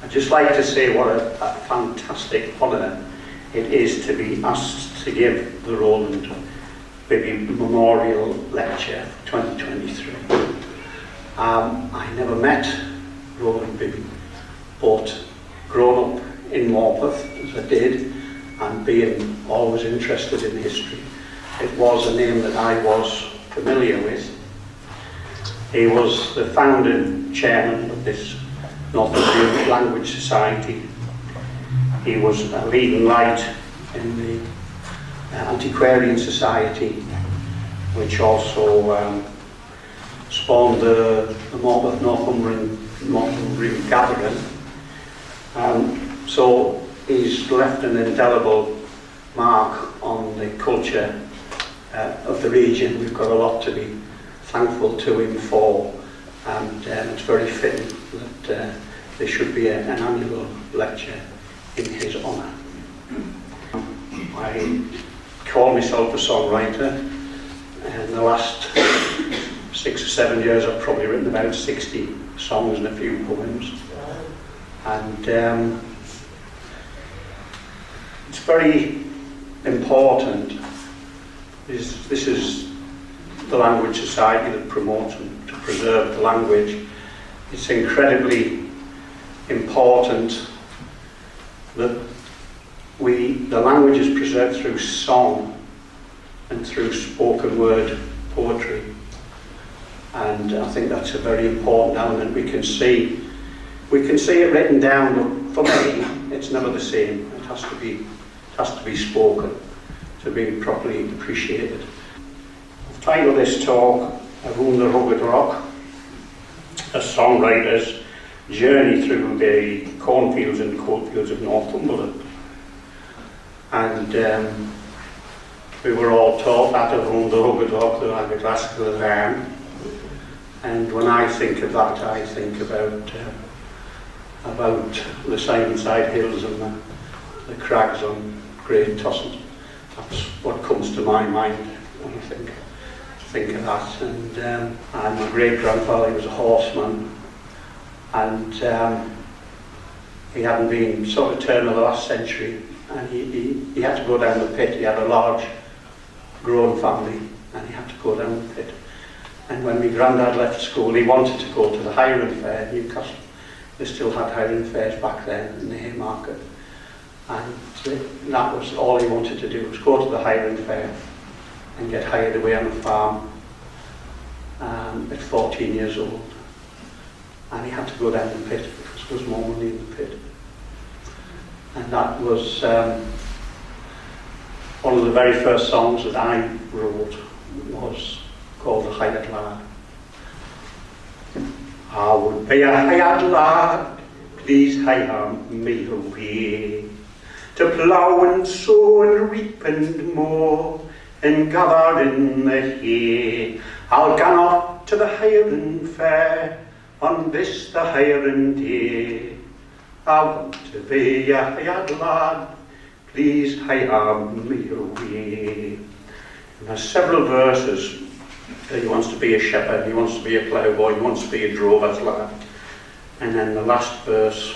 I'd just like to say what a fantastic honour it is to be asked to give the Roland Bibby Memorial Lecture for 2023. I never met Roland Bibby, but grown up in Morpeth, as I did, and being always interested in history, it was a name that I was familiar with. He was the founding chairman of this Northumbrian Language Society. He was a leading light in the Antiquarian Society, which also spawned the Morpeth Northumbrian Gathering. So he's left an indelible mark on the culture of the region. We've got a lot to be thankful to him for, and it's very fitting that there should be an annual lecture in his honour. I call myself a songwriter. In the last 6 or 7 years I've probably written about 60 songs and a few poems, and it's very important. This is the Language Society that promotes and to preserve the language. It's incredibly important that the language is preserved through song and through spoken word poetry, and I think that's a very important element. We can see it written down, but for me it's never the same. It has to be spoken to be properly appreciated. I've titled this talk Aroond the Rugged Rock, a songwriter's journey through the cornfields and coalfields of Northumberland. And we were all taught that Aroond the Rugged Rock, that I'm a classical man. And when I think of that, I think about the Simonside Hills and the crags on Great Tossant. That's what comes to my mind when I think of that. And my great-grandfather was a horseman, and he hadn't been sort of turn of the last century, and he had to go down the pit. He had a large grown family, and he had to go down the pit. And when my granddad left school, he wanted to go to the hiring fair in Newcastle. They still had hiring fairs back then in the Haymarket, and that was all he wanted to do, was go to the hiring fair and get hired away on a farm at 14 years old. And he had to go down the pit because there was more money in the pit. And that was one of the very first songs that I wrote, was called The Hired Lad. I would be a hired lad, please hire me away, to plough and sow and reap and mow and gather in the hay. I'll gan off to the hiring fair on this the hiring day. I want to be a hired lad, please hire me away. And there's several verses. He wants to be a shepherd, he wants to be a ploughboy, he wants to be a drover's lad. And then the last verse,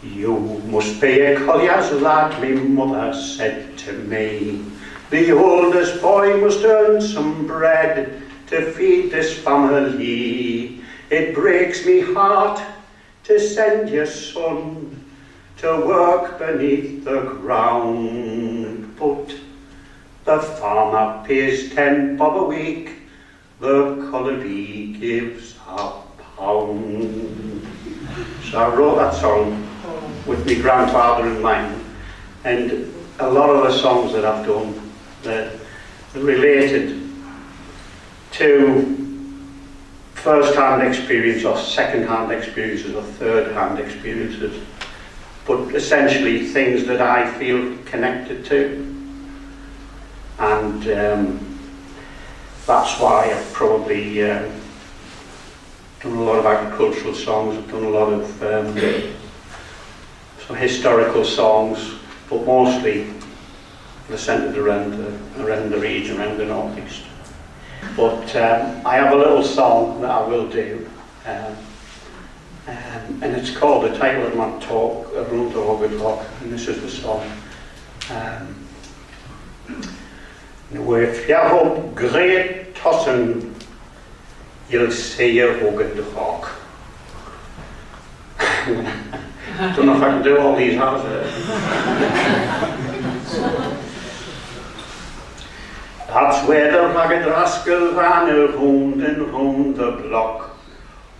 you must be a collier's lad, my mother said to me. The oldest boy must earn some bread to feed this family. It breaks me heart to send your son to work beneath the ground, but the farmer pays 10 bob a week, the colliery gives a pound. So I wrote that song with my grandfather in mind, and a lot of the songs that I've done, they're related to first-hand experience or second-hand experiences or third-hand experiences, but essentially things that I feel connected to. And that's why I've probably done a lot of agricultural songs. I've done a lot of some historical songs, but mostly they're centred around the region, around the northeast. But I have a little song that I will do, And it's called, the title of my talk, Aroond the Rugged Rock, and this is the song. If you're up great tossen, you'll see a rugged rock. I don't know if I can do all these houses. That's where the ragged rascal ran around and round the block,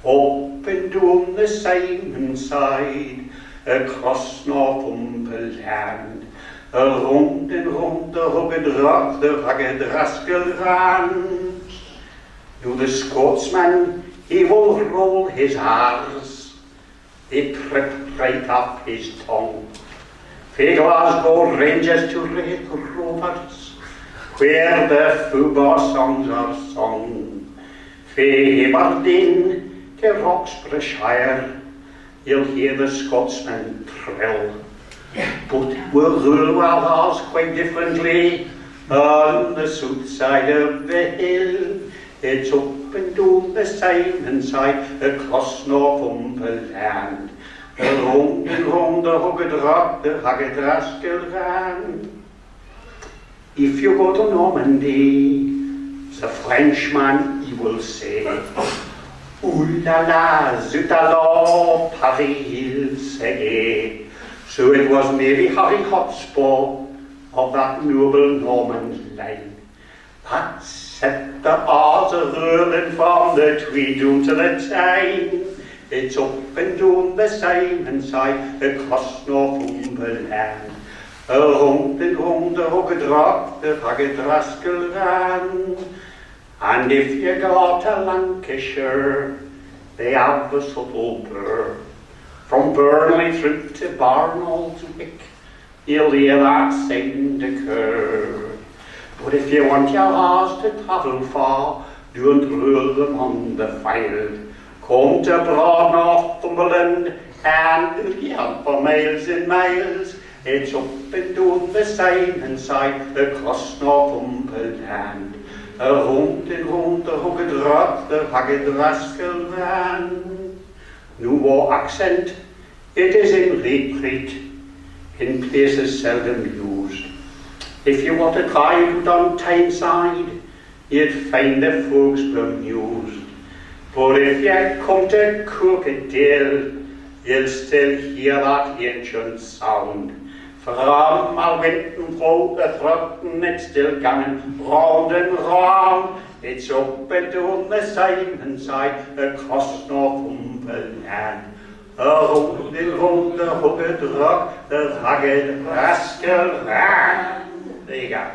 up and down the Simon side, across Northumberland. Around and round the rugged rock the ragged rascal ran. To the Scotsman he will roll his R's, he tripped right off his tongue. Fae Glasgow Rangers to Wraith Rovers, where the football songs are sung. Fae Aberdeen to Roxburghshire, you'll hear the Scotsman trill. But we'll rule our laws quite differently on the south side of the hill. It's up and down the Simon side, across Northumberland. Around and round the rugged rock, the ragged rascal ran. If you go to Normandy, the Frenchman he will say, "Ooh la la, zut alors, Paris il say." So it was maybe Harry Hotspur of that noble Norman line that set the oars a-whirling from the Tweed down to the Tyne. It's up and down the Simon side, across Northumberland. Around and round the rugged rock, the ragged rascal ran. And if you go to Lancashire, they have a subtle burr. From Burnley through to Barnoldswick, you'll hear that sound occur. But if you want your horse to travel far, don't rule them on the field. Come to broad Northumberland and you'll hear for miles and miles. It's up and down the Simon side, across Northumberland. Around and round the rugged rock, the ragged rascal ran. No more accent, it is in retreat, in places seldom used. If you want to try it on Tyneside, you'd find the folks bemused. But if you come to Crookedale, you'll still hear that ancient sound. From Alwynton road to Thruton, it's still coming round and round. It's up and down the Simon side, across Northumberland. Around and round the rugged rock, the ragged rascal ran. There you go.